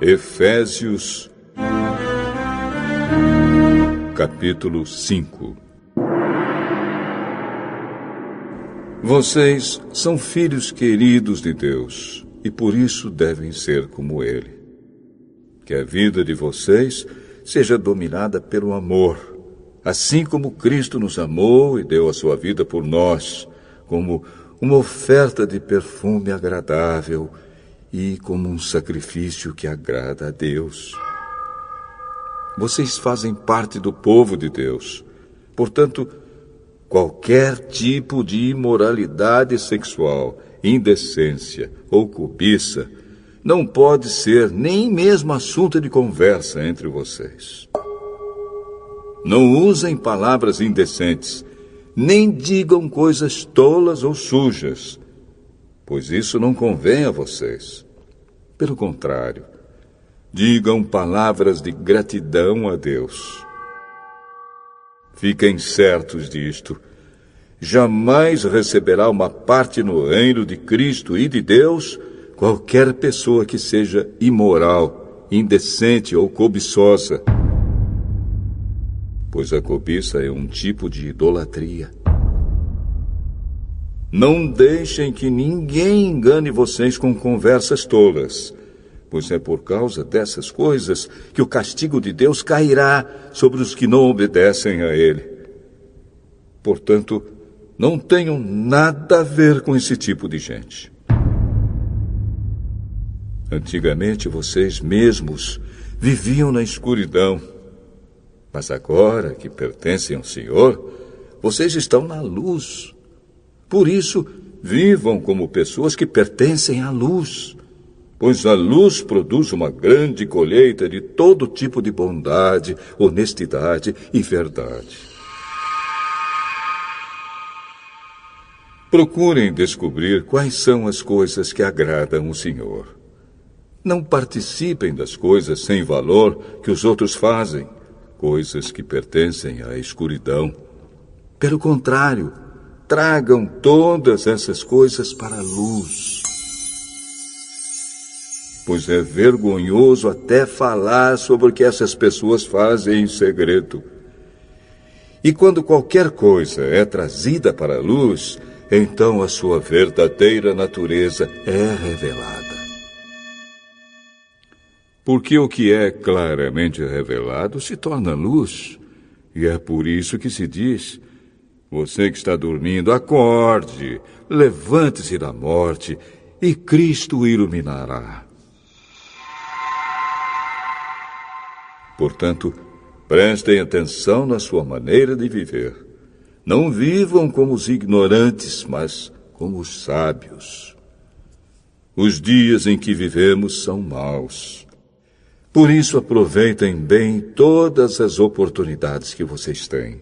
Efésios, capítulo 5. Vocês são filhos queridos de Deus e por isso devem ser como Ele. Que a vida de vocês seja dominada pelo amor, assim como Cristo nos amou e deu a sua vida por nós, como uma oferta de perfume agradável e como um sacrifício que agrada a Deus. Vocês fazem parte do povo de Deus. Portanto, qualquer tipo de imoralidade sexual, indecência ou cobiça não pode ser nem mesmo assunto de conversa entre vocês. Não usem palavras indecentes, nem digam coisas tolas ou sujas, pois isso não convém a vocês. Pelo contrário, digam palavras de gratidão a Deus. Fiquem certos disto. Jamais receberá uma parte no reino de Cristo e de Deus qualquer pessoa que seja imoral, indecente ou cobiçosa, pois a cobiça é um tipo de idolatria. Não deixem que ninguém engane vocês com conversas tolas, pois é por causa dessas coisas que o castigo de Deus cairá sobre os que não obedecem a Ele. Portanto, não tenham nada a ver com esse tipo de gente. Antigamente vocês mesmos viviam na escuridão, mas agora que pertencem ao Senhor, vocês estão na luz. Por isso, vivam como pessoas que pertencem à luz, pois a luz produz uma grande colheita de todo tipo de bondade, honestidade e verdade. Procurem descobrir quais são as coisas que agradam o Senhor. Não participem das coisas sem valor que os outros fazem, coisas que pertencem à escuridão. Pelo contrário, tragam todas essas coisas para a luz. Pois é vergonhoso até falar sobre o que essas pessoas fazem em segredo. E quando qualquer coisa é trazida para a luz, então a sua verdadeira natureza é revelada. Porque o que é claramente revelado se torna luz. E é por isso que se diz: você que está dormindo, acorde, levante-se da morte, e Cristo o iluminará. Portanto, prestem atenção na sua maneira de viver. Não vivam como os ignorantes, mas como os sábios. Os dias em que vivemos são maus. Por isso, aproveitem bem todas as oportunidades que vocês têm.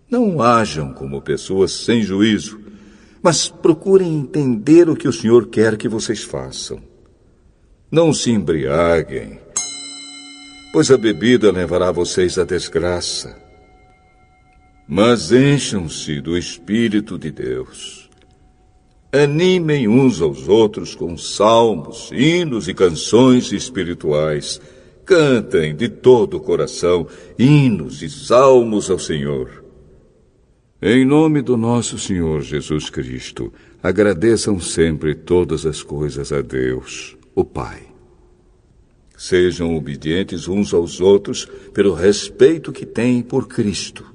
Não hajam como pessoas sem juízo, mas procurem entender o que o Senhor quer que vocês façam. Não se embriaguem, pois a bebida levará vocês à desgraça. Mas encham-se do Espírito de Deus. Animem uns aos outros com salmos, hinos e canções espirituais. Cantem de todo o coração hinos e salmos ao Senhor. Em nome do nosso Senhor Jesus Cristo, agradeçam sempre todas as coisas a Deus, o Pai. Sejam obedientes uns aos outros pelo respeito que têm por Cristo.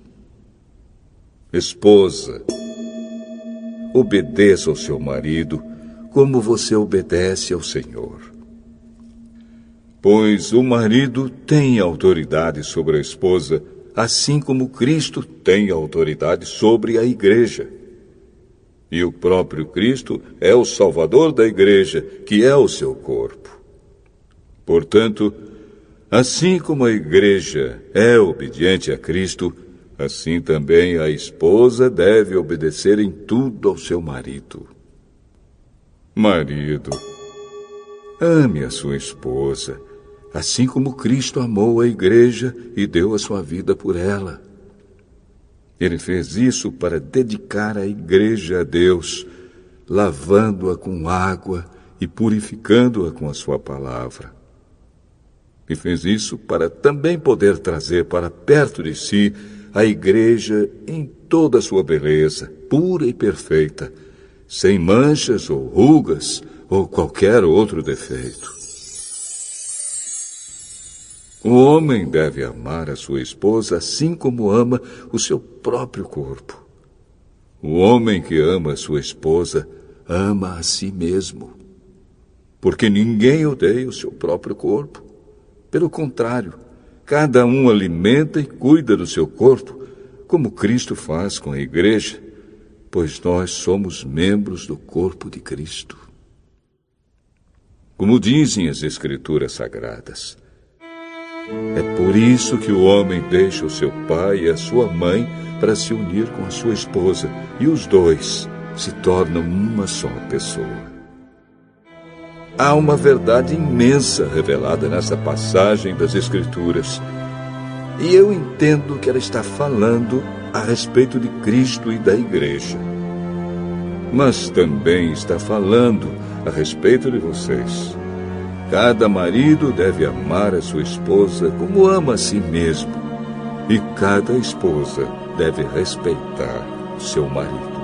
Esposa, obedeça ao seu marido como você obedece ao Senhor. Pois o marido tem autoridade sobre a esposa, assim como Cristo tem autoridade sobre a igreja. E o próprio Cristo é o Salvador da igreja, que é o seu corpo. Portanto, assim como a igreja é obediente a Cristo, assim também a esposa deve obedecer em tudo ao seu marido. Marido, ame a sua esposa, assim como Cristo amou a igreja e deu a sua vida por ela. Ele fez isso para dedicar a igreja a Deus, lavando-a com água e purificando-a com a sua palavra. E fez isso para também poder trazer para perto de si a igreja em toda a sua beleza, pura e perfeita, sem manchas ou rugas ou qualquer outro defeito. O homem deve amar a sua esposa assim como ama o seu próprio corpo. O homem que ama a sua esposa ama a si mesmo, porque ninguém odeia o seu próprio corpo. Pelo contrário, cada um alimenta e cuida do seu corpo, como Cristo faz com a igreja, pois nós somos membros do corpo de Cristo. Como dizem as Escrituras Sagradas, é por isso que o homem deixa o seu pai e a sua mãe para se unir com a sua esposa, e os dois se tornam uma só pessoa. Há uma verdade imensa revelada nessa passagem das Escrituras, e eu entendo que ela está falando a respeito de Cristo e da igreja. Mas também está falando a respeito de vocês. Cada marido deve amar a sua esposa como ama a si mesmo, e cada esposa deve respeitar seu marido.